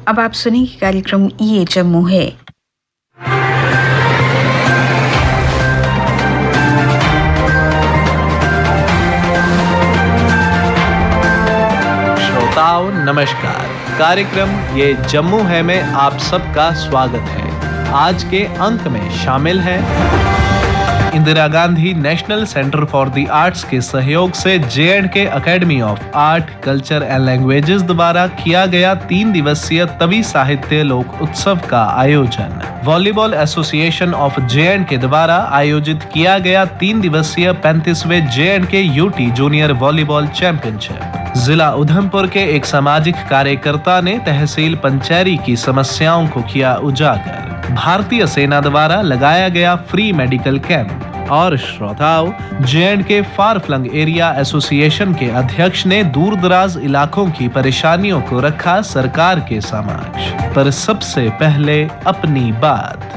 अब आप सुनेंगे कार्यक्रम ये जम्मू है। श्रोताओं नमस्कार, कार्यक्रम ये जम्मू है में आप सबका स्वागत है। आज के अंक में शामिल है Indira Gandhi national centre for the arts के सहयोग से J&K academy of art, culture and languages द्वारा किया गया 3 दिवसीय तवी साहित्य लोक उत्सव का आयोजन। वॉलीबॉल एसोसिएशन ऑफ J&K द्वारा आयोजित किया गया 3 दिवसीय 35वें J&K UT junior volleyball championship. जिला उधमपुर के एक सामाजिक कार्यकर्ता ने तहसील पंचैरी की समस्याओं को किया उजागर। भारतीय सेना द्वारा लगाया गया फ्री मेडिकल कैंप। और श्रोताओं, J&K फार फ्लंग एरिया एसोसिएशन के अध्यक्ष ने दूर दराज इलाकों की परेशानियों को रखा सरकार के समक्ष। पर सबसे पहले अपनी बात।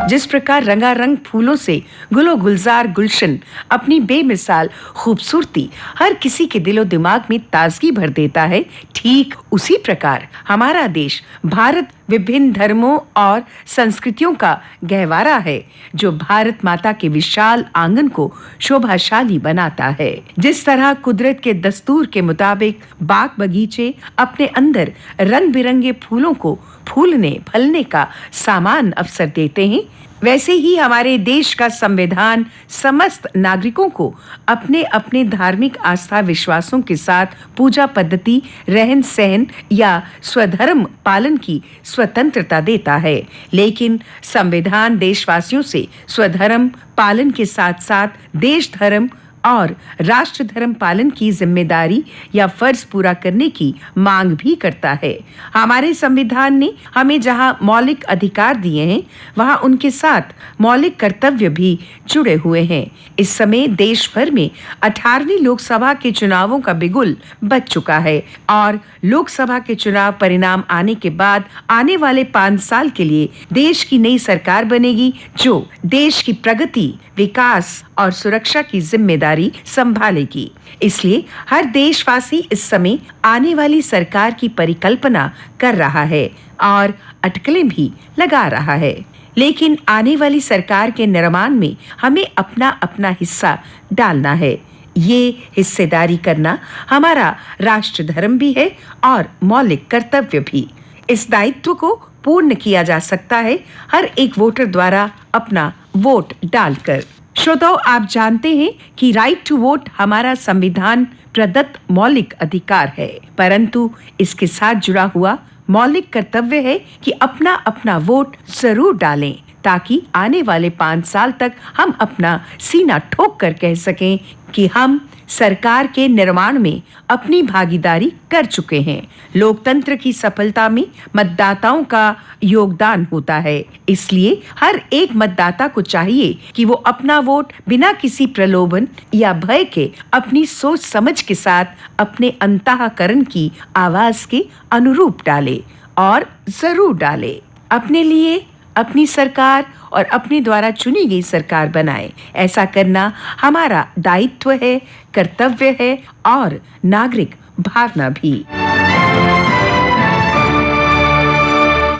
जिस प्रकार रंगारंग फूलों से गुलो गुलजार गुलशन अपनी बेमिसाल खूबसूरती हर किसी के दिलो दिमाग में ताजगी भर देता है, ठीक उसी प्रकार हमारा देश भारत विभिन्न धर्मों और संस्कृतियों का गहवारा है, जो भारत माता के विशाल आंगन को शोभाशाली बनाता है। जिस तरह कुदरत के दस्तूर के मुताबिक बाग बगीचे अपने अंदर रंग बिरंगे फूलों को फूलने फलने का सामान अवसर देते हैं, वैसे ही हमारे देश का संविधान समस्त नागरिकों को अपने अपने धार्मिक आस्था विश्वासों के साथ पूजा पद्धति, रहन सहन या स्वधर्म पालन की स्वतंत्रता देता है। लेकिन संविधान देशवासियों से स्वधर्म पालन के साथ साथ देश धर्म और राष्ट्र धर्म पालन की जिम्मेदारी या फर्ज पूरा करने की मांग भी करता है। हमारे संविधान ने हमें जहां मौलिक अधिकार दिए हैं, वहां उनके साथ मौलिक कर्तव्य भी जुड़े हुए हैं। इस समय देश भर में 18वीं लोकसभा के चुनावों का बिगुल बज चुका है और लोकसभा के चुनाव परिणाम आने के बाद आने वाले 5 साल के लिए देश की नई सरकार बनेगी, जो देश की प्रगति, विकास और सुरक्षा की जिम्मेदारी संभालेगी। इसलिए हर देशवासी इस समय आने वाली सरकार की परिकल्पना कर रहा है और अटकलें भी लगा रहा है। लेकिन आने वाली सरकार के निर्माण में हमें अपना अपना हिस्सा डालना है। ये हिस्सेदारी करना हमारा राष्ट्र धर्म भी है और मौलिक कर्तव्य भी। इस दायित्व को पूर्ण किया जा सकता है हर एक वोटर द्वारा अपना वोट डालकर। श्रोताओं, आप जानते हैं कि राइट टू वोट हमारा संविधान प्रदत्त मौलिक अधिकार है, परंतु इसके साथ जुड़ा हुआ मौलिक कर्तव्य है कि अपना अपना वोट जरूर डालें, ताकि आने वाले 5 साल तक हम अपना सीना ठोक कर कह सकें कि हम सरकार के निर्माण में अपनी भागीदारी कर चुके हैं। लोकतंत्र की सफलता में मतदाताओं का योगदान होता है, इसलिए हर एक मतदाता को चाहिए कि वो अपना वोट बिना किसी प्रलोभन या भय के अपनी सोच समझ के साथ अपने अंतःकरण की आवाज के अनुरूप डाले और जरूर डाले। अपने लिए अपनी सरकार और अपने द्वारा चुनी गई सरकार बनाए। ऐसा करना हमारा दायित्व है, कर्तव्य है और नागरिक भावना भी।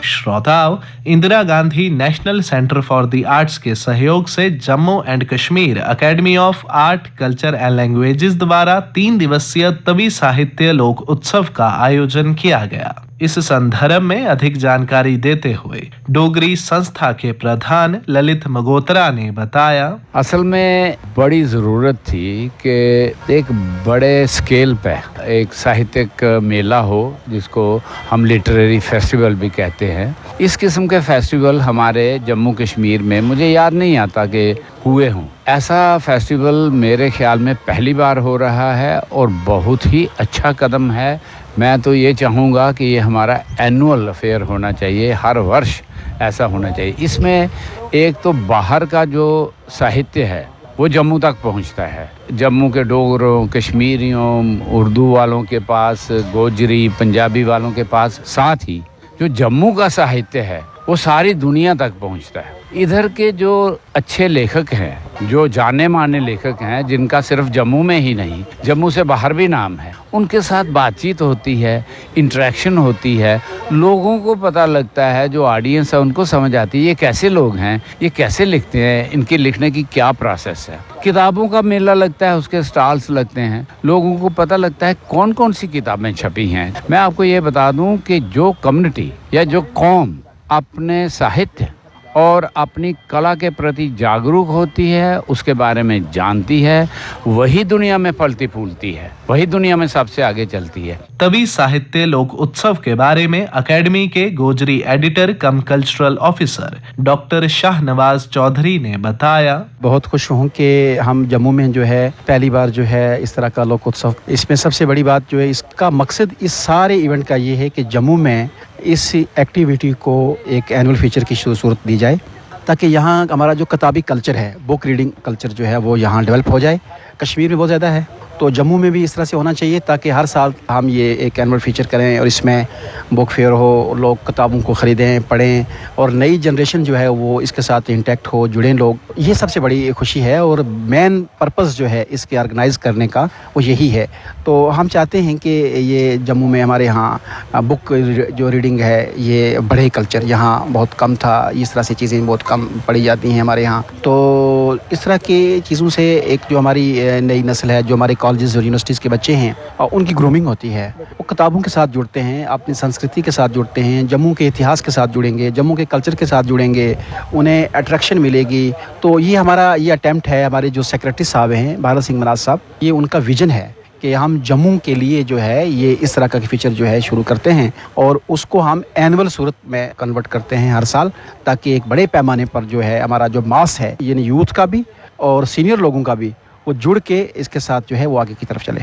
श्रोताओं, Indira Gandhi national centre for the arts के सहयोग से Jammu and Kashmir academy of art, culture and languages द्वारा 3 दिवसीय तवी साहित्य लोक उत्सव का आयोजन किया गया। इस संदर्भ में अधिक जानकारी देते हुए डोगरी संस्था के प्रधान ललित मगोत्रा ने बताया, असल में बड़ी ज़रूरत थी कि एक बड़े स्केल पे एक साहित्यिक मेला हो, जिसको हम लिटरेरी फेस्टिवल भी कहते हैं। इस किस्म के फेस्टिवल हमारे जम्मू कश्मीर में मुझे याद नहीं आता कि हुए हों। ऐसा फेस्टिवल मेरे ख्याल में पहली बार हो रहा है और बहुत ही अच्छा कदम है। मैं तो ये चाहूँगा कि ये हमारा एनुअल अफेयर होना चाहिए, हर वर्ष ऐसा होना चाहिए। इसमें एक तो बाहर का जो साहित्य है वो जम्मू तक पहुंचता है। जम्मू के डोगरों, कश्मीरियों, उर्दू वालों के पास, गोजरी, पंजाबी वालों के पास, साथ ही जो जम्मू का साहित्य है वो सारी दुनिया तक पहुंचता है। इधर के जो अच्छे लेखक हैं, जो जाने माने लेखक हैं, जिनका सिर्फ जम्मू में ही नहीं, जम्मू से बाहर भी नाम है, उनके साथ बातचीत होती है, इंटरेक्शन होती है, लोगों को पता लगता है, जो ऑडियंस है उनको समझ आती है ये कैसे लोग हैं, ये कैसे लिखते हैं, इनके लिखने की क्या प्रोसेस है। किताबों का मेला लगता है, उसके स्टॉल्स लगते हैं, लोगों को पता लगता है कौन कौन सी किताबें छपी हैं। मैं आपको ये बता दूं कि जो कम्युनिटी या जो कौम अपने साहित्य और अपनी कला के प्रति जागरूक होती है, उसके बारे में जानती है, वही दुनिया में फलती फूलती है, वही दुनिया में सबसे आगे चलती है। तभी साहित्य लोक उत्सव के बारे में अकेडमी के Gojri editor cum cultural officer doctor Shahnawaz Chaudhary ने बताया। बहुत खुश हूँ कि हम जम्मू में जो है पहली बार जो है इस तरह का लोक उत्सव, इसमें सबसे बड़ी बात जो है इसका मकसद इस सारे इवेंट का ये है कि जम्मू में इस एक्टिविटी को एक एनुअल फीचर की सूरत दी जाए, ताकि यहाँ हमारा जो किताबी कल्चर है, बुक रीडिंग कल्चर जो है वो यहाँ डेवलप हो जाए। कश्मीर में बहुत ज़्यादा है, तो जम्मू में भी इस तरह से होना चाहिए, ताकि हर साल हम ये एक एनुअल फीचर करें और इसमें बुक फेयर हो, लोग किताबों को ख़रीदें, पढ़ें और नई जनरेशन जो है वो इसके साथ इंटैक्ट हो, जुड़ें लोग। ये सबसे बड़ी खुशी है और मेन पर्पस जो है इसके ऑर्गेनाइज़ करने का वो यही है। तो हम चाहते हैं कि ये जम्मू में हमारे यहाँ बुक जो रीडिंग है ये बढ़े कल्चर, यहाँ बहुत कम था, इस तरह से चीज़ें बहुत कम पढ़ी जाती हैं हमारे यहाँ। तो इस तरह की चीज़ों से एक जो हमारी नई नस्ल है, जो हमारे कॉलेजेस और यूनिवर्सिटीज़ के बच्चे हैं, उनकी ग्रूमिंग होती है, वो किताबों के साथ जुड़ते हैं, अपनी संस्कृति के साथ जुड़ते हैं, जम्मू के इतिहास के साथ जुड़ेंगे, जम्मू के कल्चर के साथ जुड़ेंगे, उन्हें अट्रैक्शन मिलेगी। तो ये हमारा ये अटैम्प्ट है, हमारे जो सेक्रेटरी साहब हैं भारत सिंह मनाज साहब, ये उनका विजन है कि हम जम्मू के लिए जो है ये इस तरह का फीचर जो है शुरू करते हैं और उसको हम एनुअल सूरत में कन्वर्ट करते हैं हर साल, ताकि एक बड़े पैमाने पर जो है हमारा जो मास है, यानी यूथ का भी और सीनियर लोगों का भी, वो जुड़ के इसके साथ जो है वो आगे की तरफ चले।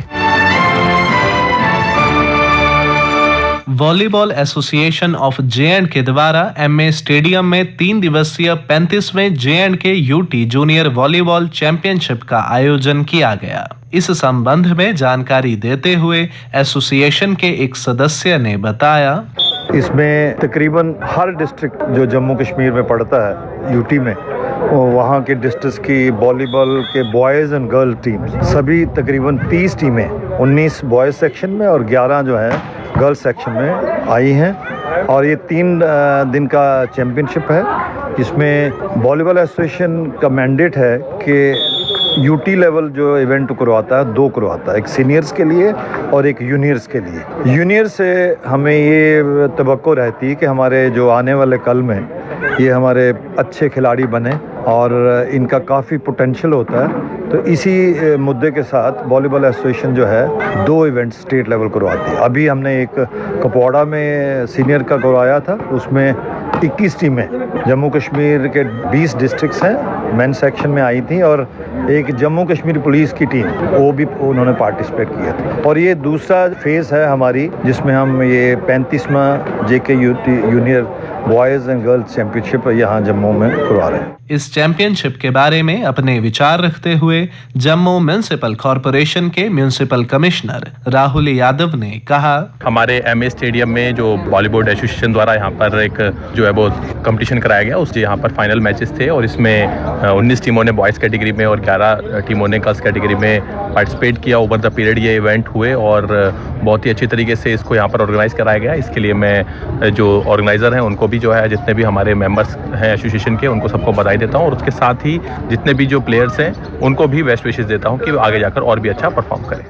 वॉलीबॉल एसोसिएशन ऑफ जे.एंड.के के द्वारा एमए स्टेडियम में 3 दिवसीय 35वें J and K UT junior volleyball championship का आयोजन किया गया। इस संबंध में जानकारी देते हुए एसोसिएशन के एक सदस्य ने बताया, इसमें तकरीबन हर डिस्ट्रिक्ट जो जम्मू कश्मीर में पड़ता है यूटी में, वहाँ के डिस्ट्रिक्ट की वॉलीबॉल के बॉयज़ एंड गर्ल टीम सभी तकरीबन 30 टीमें 19 बॉयज़ सेक्शन में और 11 जो है गर्ल सेक्शन में आई हैं। और ये 3 दिन का चैम्पियनशिप है। इसमें वॉलीबॉल एसोसिएशन का मैंडेट है कि यूटी लेवल जो इवेंट करवाता है 2 करवाता है, एक सीनियर्स के लिए और एक जूनियर्स के लिए। जूनियर से हमें ये तवक्को रहती है कि हमारे जो आने वाले कल में ये हमारे अच्छे खिलाड़ी बने और इनका काफ़ी पोटेंशियल होता है। तो इसी मुद्दे के साथ वॉलीबॉल एसोसिएशन जो है 2 इवेंट स्टेट लेवल करवाती है। अभी हमने एक कपवाड़ा में सीनियर का करवाया था, उसमें 21 टीमें जम्मू कश्मीर के 20 डिस्ट्रिक्ट्स हैं मेन सेक्शन में आई थी और एक जम्मू कश्मीर पुलिस की टीम वो भी उन्होंने पार्टिसिपेट किया था। और ये दूसरा फेज़ है हमारी, जिसमें हम ये 35वां JK UT junior boys and girls championship यहाँ जम्मू में करवा रहे हैं। इस चैंपियनशिप के बारे में अपने विचार रखते हुए जम्मू म्युनिसिपल कॉरपोरेशन के म्युनिसिपल कमिश्नर राहुल यादव ने कहा, हमारे एमए स्टेडियम में जो बॉलीवुड एसोसिएशन द्वारा यहाँ पर एक जो है वो कंपटीशन कराया गया, उससे यहाँ पर फाइनल मैचेस थे और इसमें 19 टीमों ने बॉयज़ कैटेगरी में और 11 टीमों ने गर्ल्स कैटेगरी में पार्टिसिपेट किया। ओवर द पीरियड ये इवेंट हुए और बहुत ही अच्छी तरीके से इसको यहाँ पर ऑर्गेनाइज कराया गया। इसके लिए मैं जो ऑर्गेनाइज़र हैं उनको भी जो है, जितने भी हमारे मेंबर्स हैं एसोसिएशन के, उनको सबको बधाई देता हूँ और उसके साथ ही जितने भी जो प्लेयर्स हैं उनको भी बेस्ट विशेस देता हूँ कि आगे जाकर और भी अच्छा परफॉर्म करें।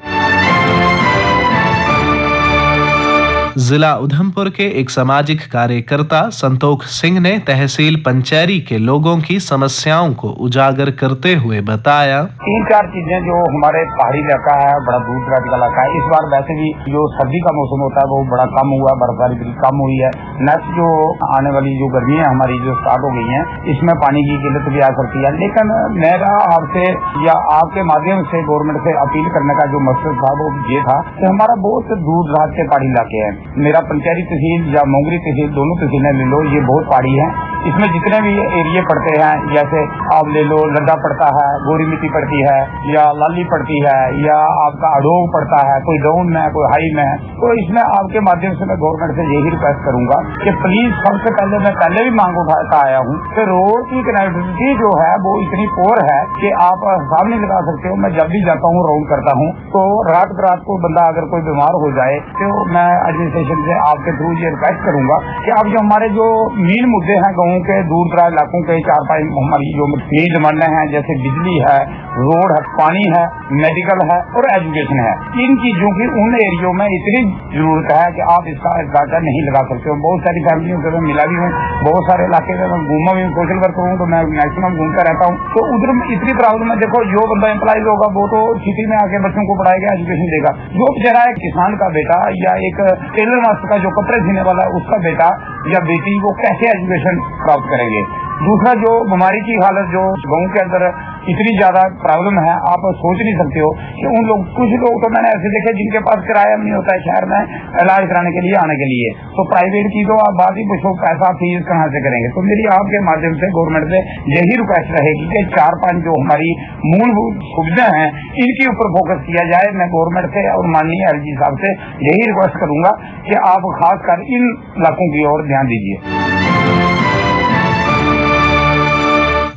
जिला उधमपुर के एक सामाजिक कार्यकर्ता संतोख सिंह ने तहसील पंचैरी के लोगों की समस्याओं को उजागर करते हुए बताया, 3-4 चीजें जो हमारे पहाड़ी इलाका है, बड़ा दूर दराज का इलाका है, इस बार वैसे भी जो सर्दी का मौसम होता है वो बड़ा कम हुआ, बर्फबारी भी कम हुई है। नेक्स्ट जो आने वाली जो गर्मी है हमारी जो स्टार्ट हो गई है, इसमें पानी की किल्लत भी आ सकती है। लेकिन मेरा आपसे या आपके माध्यम से गवर्नमेंट से अपील करने का जो मकसद था वो ये था कि हमारा बहुत दूर दराज के पहाड़ी इलाके हैं। मेरा पंचैरी तहसील या मोंगरी तहसील दोनों तहसीलें ले लो, ये बहुत पहाड़ी है। इसमें जितने भी एरिया पड़ते हैं, जैसे आप ले लो लड्डा पड़ता है, गोरी मिट्टी पड़ती है, या लाली पड़ती है, या आपका अडोग पड़ता है, कोई डाउन में कोई हाई में है, तो इसमें आपके माध्यम से मैं गवर्नमेंट से यही रिक्वेस्ट करूंगा कि प्लीज सबसे पहले मैं पहले भी मांग उठाता आया हूँ कि रोड की कनेक्टिविटी जो है वो इतनी पोर है कि आप हिसाब नहीं लगा सकते हो। मैं जब भी जाता हूँ राउंड करता हूँ तो रात बरात को बंदा अगर कोई बीमार हो जाए तो मैं एडमिनिस्ट्रेशन से आपके थ्रू ये रिक्वेस्ट करूंगा कि आप जो हमारे जो मेन मुद्दे हैं गाँव के दूर दराज इलाकों के 4-5 हमारी जो मेन डिमांडें हैं, जैसे बिजली है, रोड है, पानी है, मेडिकल है और एजुकेशन है, इन चीजों की उन एरियो में इतनी जरूरत है कि आप इसका डाटा नहीं लगा सकते हो। बहुत सारी फैमिलियों से मैं मिला भी हूँ, बहुत सारे इलाके में मैं घूमा भी हूँ, सोशल वर्कर हूँ तो मैं मैक्सिमम घूमता रहता हूँ। तो उधर इतनी प्रॉब्लम है। देखो जो बंदा एम्प्लॉइज होगा वो तो सिटी में आके बच्चों को पढ़ाएगा, एजुकेशन देगा। जो बेचारा एक किसान का बेटा या एक टेलर मास्टर का जो कपड़े सीने वाला है उसका बेटा या बेटी वो कैसे एजुकेशन प्राप्त करेंगे। दूसरा जो बीमारी की हालत जो गाँव के अंदर इतनी ज्यादा प्रॉब्लम है, आप सोच नहीं सकते हो कि उन लोग, कुछ लोग तो मैंने ऐसे देखे जिनके पास किराया नहीं होता है शहर में इलाज कराने के लिए आने के लिए, तो प्राइवेट की तो आप बात ही पूछो, पैसा फीस कहाँ से करेंगे। तो मेरी आपके माध्यम से गवर्नमेंट से यही रिक्वेस्ट रहेगी कि 4-5 जो हमारी मूलभूत सुविधाएं हैं इनके ऊपर फोकस किया जाए। मैं गवर्नमेंट से और माननीय एलजी साहब से यही रिक्वेस्ट करूंगा कि आप खासकर इन इलाकों की ओर ध्यान दीजिए।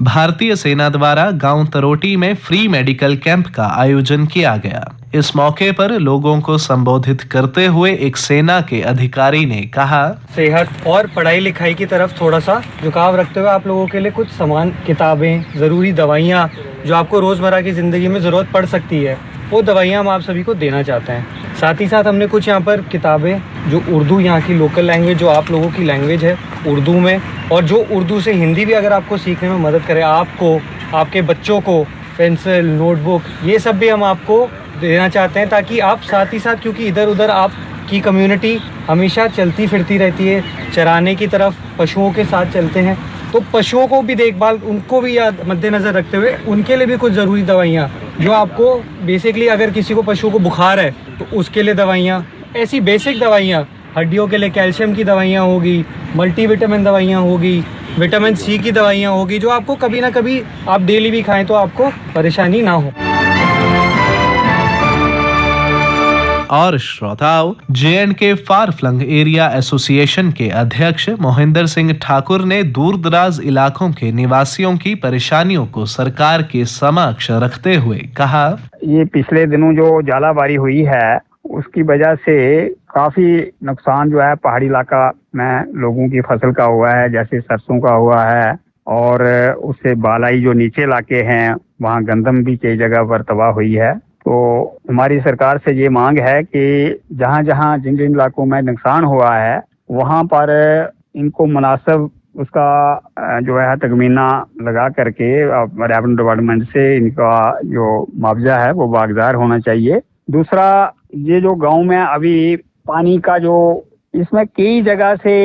भारतीय सेना द्वारा गांव तरोटी में फ्री मेडिकल कैंप का आयोजन किया गया। इस मौके पर लोगों को संबोधित करते हुए एक सेना के अधिकारी ने कहा, सेहत और पढ़ाई लिखाई की तरफ थोड़ा सा झुकाव रखते हुए आप लोगों के लिए कुछ सामान, किताबें, ज़रूरी दवाइयाँ जो आपको रोज़मर्रा की ज़िंदगी में ज़रूरत पड़ सकती है, वो दवाइयाँ हम आप सभी को देना चाहते हैं। साथ ही साथ हमने कुछ यहाँ पर किताबें जो उर्दू, यहाँ की लोकल लैंग्वेज जो आप लोगों की लैंग्वेज है उर्दू में, और जो उर्दू से हिंदी भी अगर आपको सीखने में मदद करे, आपको, आपके बच्चों को पेंसिल, नोटबुक, ये सब भी हम आपको देना चाहते हैं, ताकि आप साथ ही साथ, क्योंकि इधर उधर आपकी कम्युनिटी हमेशा चलती फिरती रहती है, चराने की तरफ पशुओं के साथ चलते हैं, तो पशुओं को भी देखभाल, उनको भी याद मद्देनज़र रखते हुए उनके लिए भी कुछ ज़रूरी दवाइयाँ जो आपको बेसिकली, अगर किसी को पशुओं को बुखार है तो उसके लिए दवाइयाँ, ऐसी बेसिक दवाइयाँ, हड्डियों के लिए कैल्शियम की दवाइयाँ होगी, मल्टीविटामिन दवाइयाँ होगी, विटामिन सी की दवाइयाँ होगी, जो आपको कभी ना कभी आप डेली भी खाएं तो आपको परेशानी ना हो। और श्रोताओं, JNK far flung area association के अध्यक्ष मोहिंदर सिंह ठाकुर ने दूर दराज इलाकों के निवासियों की परेशानियों को सरकार के समक्ष रखते हुए कहा, ये पिछले दिनों जो जालाबारी हुई है उसकी वजह से काफी नुकसान जो है पहाड़ी इलाका में लोगों की फसल का हुआ है, जैसे सरसों का हुआ है, और उससे बालाई जो नीचे इलाके हैं वहाँ गंदम भी कई जगह पर तबाह हुई है। तो हमारी सरकार से ये मांग है कि जहाँ जहाँ जिन जिन इलाकों में नुकसान हुआ है वहाँ पर इनको मुनासिब उसका जो है तखमीना लगा करके रेवेन्यू डिपार्टमेंट से इनका जो मुआवजा है वो बागदार होना चाहिए। दूसरा, ये जो गांव में अभी पानी का जो, इसमें कई जगह से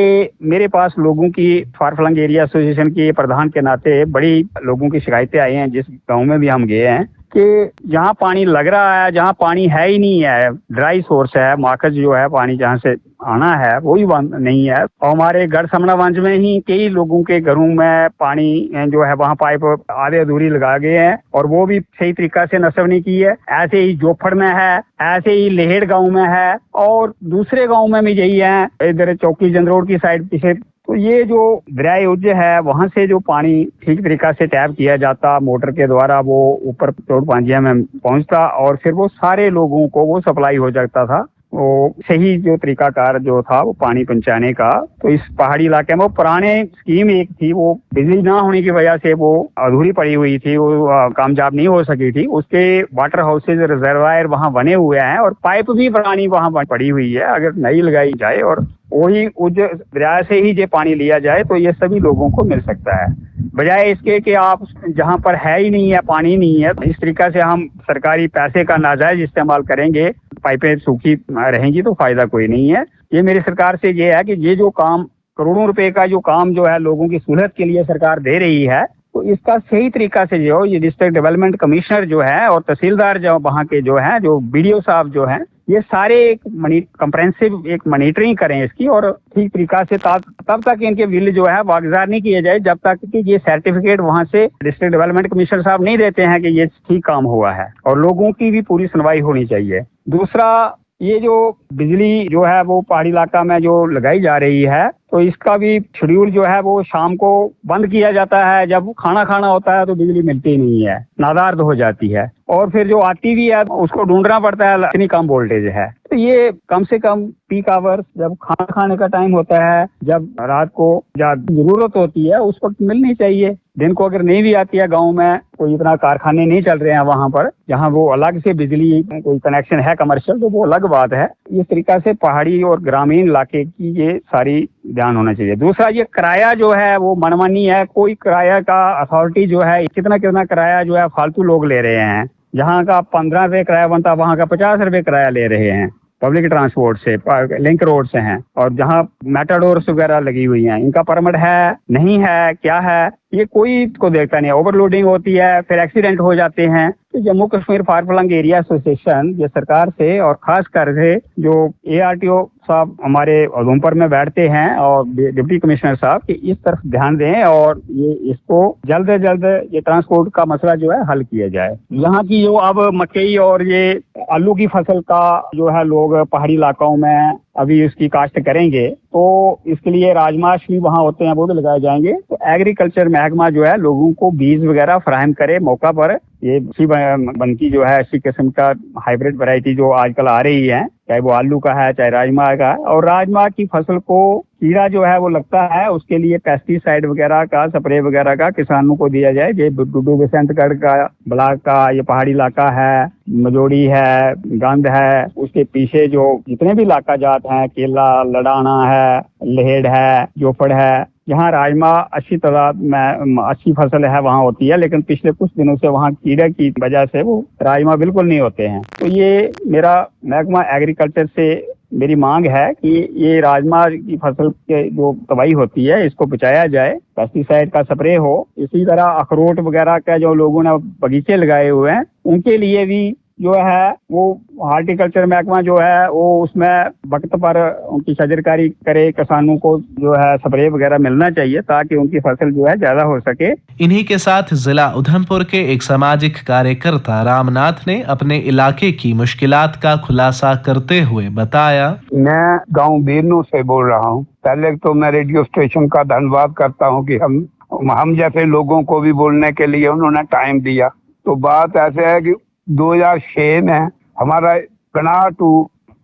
मेरे पास लोगों की, फार फ्लंग एरिया एसोसिएशन के प्रधान के नाते बड़ी लोगों की शिकायतें आई हैं, जिस गांव में भी हम गए हैं, कि जहाँ पानी लग रहा है, जहाँ पानी है ही नहीं है, ड्राई सोर्स है, मार्कज जो है पानी जहाँ से आना है वो ही नहीं है। और हमारे गढ़ समनावंज में ही कई लोगों के घरों में पानी जो है वहाँ पाइप आधे अधूरी लगा गए हैं और वो भी सही तरीका से नस्ब नहीं की है। ऐसे ही जोफड़ में है, ऐसे ही लेहेड़ गांव में है, और दूसरे गांव में भी यही है, इधर चौकी जंद रोड की साइड पीछे। तो ये जो दरियाए उज्ज है वहां से जो पानी ठीक तरीका से टैप किया जाता मोटर के द्वारा, वो ऊपर चोट पांजिया में पहुंचता और फिर वो सारे लोगों को वो सप्लाई हो जाता था, वो सही जो तरीकाकार जो था वो पानी पहुंचाने का। तो इस पहाड़ी इलाके में वो पुराने स्कीम एक थी, वो बिजली ना होने की वजह से वो अधूरी पड़ी हुई थी, वो कामयाब नहीं हो सकी थी। उसके वाटर हाउसेज, रिजर्वायर वहाँ बने हुए हैं और पाइप भी पुरानी वहाँ पड़ी हुई है। अगर नई लगाई जाए और वही उज दरिया से ही ये पानी लिया जाए तो ये सभी लोगों को मिल सकता है, बजाय इसके कि आप जहाँ पर है ही नहीं है, पानी नहीं है, इस तरीका से हम सरकारी पैसे का नाजायज इस्तेमाल करेंगे, पाइपें सूखी रहेंगी तो फायदा कोई नहीं है। ये मेरी सरकार से ये है कि ये जो काम, करोड़ों रुपए का जो काम जो है लोगों की सहूलत के लिए सरकार दे रही है, तो इसका सही तरीका से जो ये डिस्ट्रिक्ट डेवलपमेंट कमिश्नर जो है और तहसीलदार जो वहाँ के जो है, जो BDO साहब जो हैं, ये सारे एक कंप्रेहेंसिव एक मॉनिटरिंग करें इसकी, और ठीक तरीका से तब तक इनके बिल जो है वागजार नहीं किए जाए जब तक कि ये सर्टिफिकेट वहाँ से डिस्ट्रिक्ट डेवलपमेंट कमिश्नर साहब नहीं देते हैं कि ये ठीक काम हुआ है, और लोगों की भी पूरी सुनवाई होनी चाहिए। दूसरा, ये जो बिजली जो है वो पहाड़ी इलाका में जो लगाई जा रही है, तो इसका भी शेड्यूल जो है वो शाम को बंद किया जाता है। जब खाना खाना होता है तो बिजली मिलती नहीं है, नादार्द हो जाती है, और फिर जो आती भी है उसको ढूंढना पड़ता है, इतनी कम वोल्टेज है। तो ये कम से कम पीक आवर्स, जब खाना खाने का टाइम होता है, जब रात को जब जरूरत होती है उस वक्त मिलनी चाहिए। दिन को अगर नहीं भी आती है, गाँव में कोई इतना कारखाने नहीं चल रहे हैं वहाँ पर जहाँ वो अलग से बिजली कोई कनेक्शन है कमर्शियल, तो वो अलग बात है। इस तरीका से पहाड़ी और ग्रामीण इलाके की ये सारी ध्यान होना चाहिए। दूसरा, ये किराया जो है वो मनमानी है। कोई किराया का अथॉरिटी जो है कितना किराया जो है फालतू लोग ले रहे हैं। जहाँ का 15 रुपये किराया बनता है वहाँ का 50 रुपये किराया ले रहे हैं पब्लिक ट्रांसपोर्ट से, लिंक रोड से हैं, और जहाँ मेटाडोर्स वगैरह लगी हुई हैं इनका परमिट है नहीं है, क्या है, ये कोई को देखता नहीं है। ओवरलोडिंग होती है, फिर एक्सीडेंट हो जाते हैं। तो Jammu Kashmir far flung area association ये सरकार से और खास कर से जो ARTO साहब हमारे उधमपुर में बैठते हैं और डिप्टी कमिश्नर साहब कि इस तरफ ध्यान दें और ये इसको जल्द से जल्द ये ट्रांसपोर्ट का मसला जो है हल किया जाए। यहाँ की जो अब मकई और ये आलू की फसल का जो है लोग पहाड़ी इलाकों में अभी उसकी काश्त करेंगे, तो इसके लिए राजमाश भी वहाँ होते हैं, वो भी लगाए जाएंगे। तो एग्रीकल्चर महकमा जो है लोगों को बीज वगैरह फराहम करे मौका पर। ये अच्छी बनती जो है अच्छी किस्म का हाइब्रिड वैरायटी जो आजकल आ रही है, चाहे वो आलू का है चाहे राजमा का है। और राजमा की फसल को कीड़ा जो है वो लगता है, उसके लिए पेस्टिसाइड वगैरह का स्प्रे वगैरह का किसानों को दिया जाए। ये डुडू बसंतगढ़ का ब्लॉक का ये पहाड़ी इलाका है, मजोड़ी है, गंद है, उसके पीछे जो जितने भी इलाका जात हैं, केला, लड़ाना है, लहेड़ है, जोफड़ है, जहाँ राजमा अच्छी तरह में अच्छी फसल है वहाँ होती है, लेकिन पिछले कुछ दिनों से वहाँ कीड़े की वजह से वो राजमा बिल्कुल नहीं होते हैं। तो ये मेरा महकमा एग्रीकल्चर से मेरी मांग है कि ये राजमा की फसल के जो तबाही होती है इसको बचाया जाए, पेस्टिसाइड का स्प्रे हो। इसी तरह अखरोट वगैरह का जो लोगों ने बगीचे लगाए हुए हैं उनके लिए भी जो है वो हार्टिकल्चर महकमा जो है वो उसमें वक्त पर उनकी शजरकारी करे, किसानों को जो है स्प्रे वगैरह मिलना चाहिए ताकि उनकी फसल जो है ज्यादा हो सके। इन्हीं के साथ जिला उधमपुर के एक सामाजिक कार्यकर्ता रामनाथ ने अपने इलाके की मुश्किलात का खुलासा करते हुए बताया, मैं गांव बीरनू से बोल रहा हूं। पहले तो मैं रेडियो स्टेशन का धन्यवाद करता हूं कि हम जैसे लोगों को भी बोलने के लिए उन्होंने टाइम दिया। तो बात ऐसे है कि 2006 में हमारा कनाह टू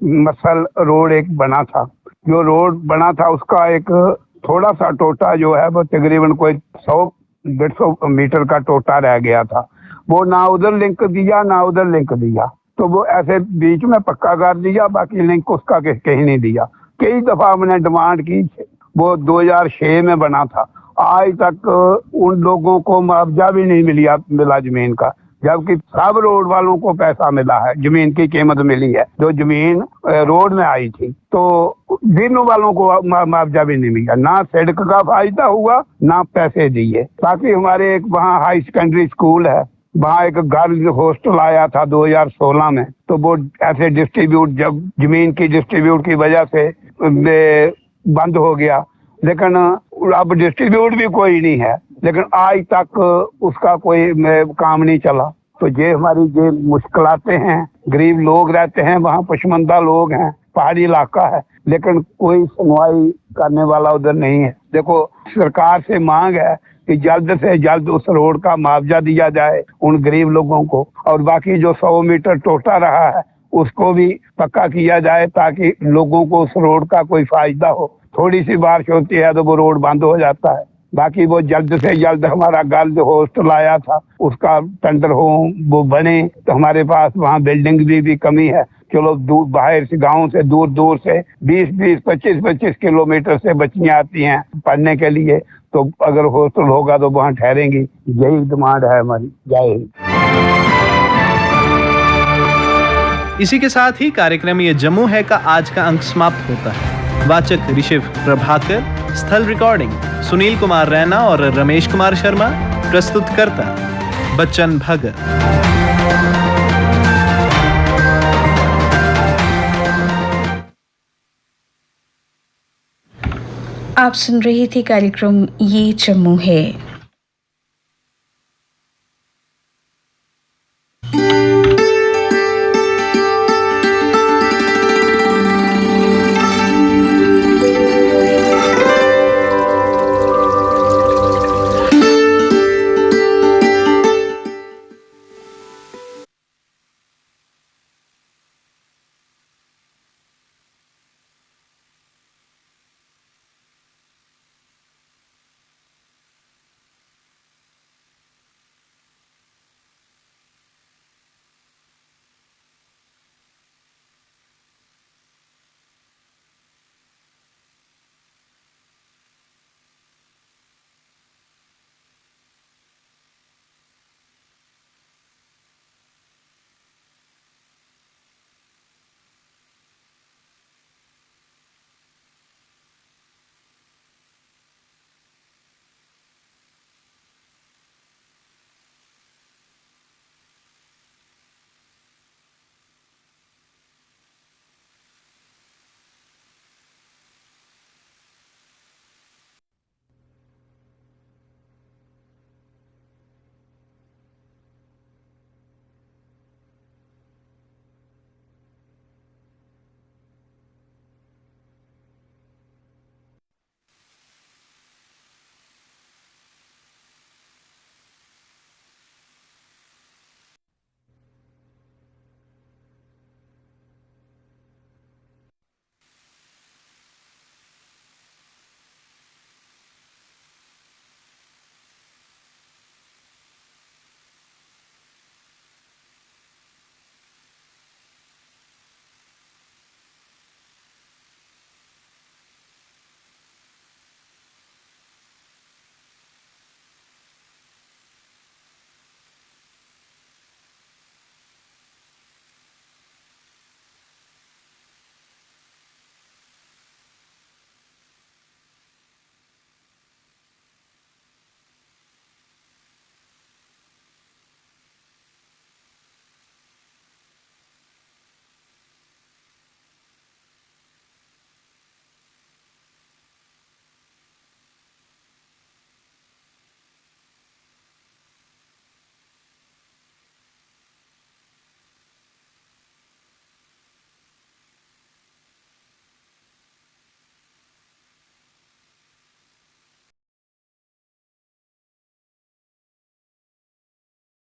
मसल रोड एक बना था। जो रोड बना था उसका एक थोड़ा सा टोटा जो है वो तकरीबन कोई 100-150 मीटर का टोटा रह गया था। वो ना उधर लिंक दिया ना उधर लिंक दिया, तो वो ऐसे बीच में पक्का कर दिया, बाकी लिंक उसका कहीं नहीं दिया। कई दफा हमने डिमांड की, वो 2006 में बना था। आज तक उन लोगों को मुआवजा भी नहीं मिला जमीन का, जबकि सब रोड वालों को पैसा मिला है, जमीन की कीमत मिली है जो जमीन रोड में आई थी। तो बीरनू वालों को मुआवजा भी नहीं मिला, ना सड़क का फायदा हुआ ना पैसे दिए। ताकि हमारे एक वहाँ हाई सेकेंडरी स्कूल है, वहाँ एक गर्ल्स हॉस्टल आया था 2016 में, तो वो ऐसे डिस्ट्रीब्यूट जब जमीन की डिस्ट्रीब्यूट की वजह से बंद हो गया, लेकिन अब डिस्ट्रीब्यूट भी कोई नहीं है, लेकिन आज तक उसका कोई काम नहीं चला। तो ये हमारी जो मुश्किलातें हैं, गरीब लोग रहते हैं वहाँ, पशमंदा लोग हैं, पहाड़ी इलाका है, लेकिन कोई सुनवाई करने वाला उधर नहीं है। देखो सरकार से मांग है कि जल्द से जल्द उस रोड का मुआवजा दिया जाए उन गरीब लोगों को, और बाकी जो 100 मीटर टोटा रहा है उसको भी पक्का किया जाए ताकि लोगों को उस रोड का कोई फायदा हो। थोड़ी सी बारिश होती है तो वो रोड बंद हो जाता है। बाकी वो जल्द से जल्द हमारा गर्ल्स हॉस्टल आया था उसका टेंडर हो वो बने, तो हमारे पास वहाँ बिल्डिंग भी कमी है। चलो दूर बाहर से गाँव से दूर से 20-20, 25-25 किलोमीटर से बच्चियाँ आती हैं पढ़ने के लिए, तो अगर हॉस्टल होगा तो वहाँ ठहरेंगी। यही डिमांड है हमारी। जय हिंद। इसी के साथ ही कार्यक्रम ये जम्मू है का आज का अंक समाप्त होता है। वाचक ऋषिव प्रभाकर, स्थल रिकॉर्डिंग सुनील कुमार रैना और रमेश कुमार शर्मा, प्रस्तुतकर्ता बच्चन भगत। आप सुन रहे थे कार्यक्रम ये जम्मू है।